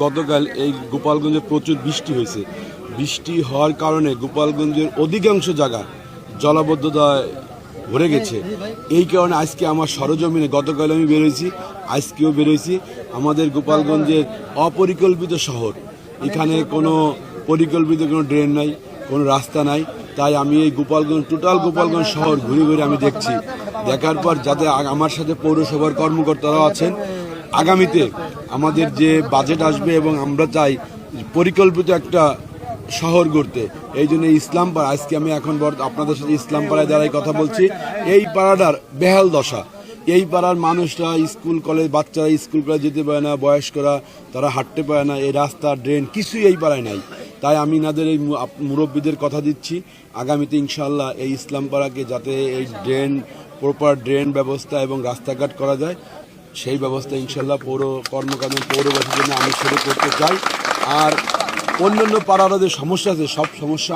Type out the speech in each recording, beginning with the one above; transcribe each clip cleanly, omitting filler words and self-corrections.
গতকাল এই গোপালগঞ্জে প্রচুর বৃষ্টি হয়েছে। বৃষ্টি হওয়ার কারণে গোপালগঞ্জের অধিকাংশ জায়গা জলাবদ্ধতায় ভরে গেছে। এই কারণে আজকে আমার সরজমিনে গতকাল আমি বেরোইছি, আজকেও বেরোইছি। আমাদের গোপালগঞ্জের অপরিকল্পিত শহর, এখানে কোনো পরিকল্পিত কোনো ড্রেন নাই, কোনো রাস্তা নাই। তাই আমি এই টোটাল গোপালগঞ্জ শহর ঘুরে ঘুরে আমি দেখছি। দেখার পর যাতে আমার সাথে পৌরসভার কর্মকর্তারাও আছেন, আগামীতে আমাদের যে বাজেট আসবে এবং আমরা চাই পরিকল্পিত একটা শহর গড়তে, এই জন্য ইসলামপাড়া, আজকে আমি এখন আপনাদের সাথে ইসলামপাড়ায় দাঁড়াই কথা বলছি। এই পাড়াটার বেহাল দশা। এই পাড়ার মানুষরা স্কুল কলেজ, বাচ্চারা স্কুল কলেজ যেতে পারে না, বয়স্করা তারা হাঁটতে পারে না। এই রাস্তা, ড্রেন কিছুই এই পাড়ায় নাই। তাই আমি এনাদের এই মুরব্বীদের কথা দিচ্ছি, আগামীতে ইনশাআল্লাহ এই ইসলামপাড়াকে যাতে এই প্রপার ড্রেন ব্যবস্থা এবং রাস্তাঘাট করা যায়, সেই ব্যবস্থা ইনশাআল্লাহ পৌরবাসীর জন্য আমি শুরু করতে চাই। আর অন্যান্য পাড়ার যে সমস্যা আছে, সব সমস্যা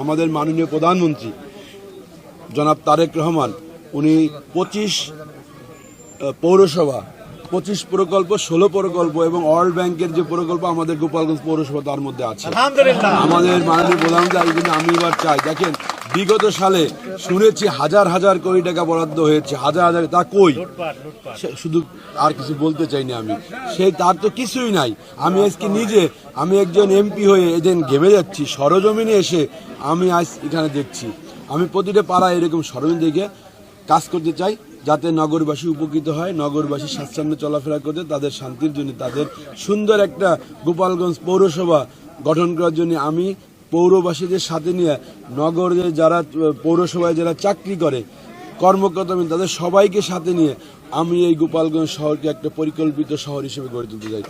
আমাদের মাননীয় প্রধানমন্ত্রী জনাব তারেক রহমান, উনি 25 পৌরসভা, 25 প্রকল্প, 16 প্রকল্প এবং ওয়ার্ল্ড ব্যাংকের যে প্রকল্প আমাদের গোপালগঞ্জ পৌরসভা তার মধ্যে আছে। আমাদের মাননীয় প্রধানমন্ত্রী, এই জন্য আমি এবার চাই, দেখেন বিগত সালে শুনেছি হাজার হাজার কোটি টাকা বরাদ্দ হয়েছে, হাজার তা কই, শুধু আর কিছু বলতে চাইনি আমি, তার তো কিছুই নাই। আমি আজকে আমি একজন এমপি হয়ে এদিন ঘেমে যাচ্ছি, সরজমিনে এসে আমি আজ এখানে দেখছি। আমি প্রতিটা পাড়ায় এরকম সরজমিন দেখে কাজ করতে চাই, যাতে নগরবাসী উপকৃত হয়, নগরবাসী স্বাচ্ছন্দ্যে চলাফেরা করতে, তাদের শান্তির জন্য, তাদের সুন্দর একটা গোপালগঞ্জ পৌরসভা গঠন করার জন্য আমি পৌরবাসীদের সাথে নিয়ে নগরে যারা পৌরসভায় যারা চাকরি করে কর্মকর্তা, তাদের সবাইকে সাথে নিয়ে আমি এই গোপালগঞ্জ শহরকে একটা পরিকল্পিত শহর হিসেবে গড়ে তুলতে চাই।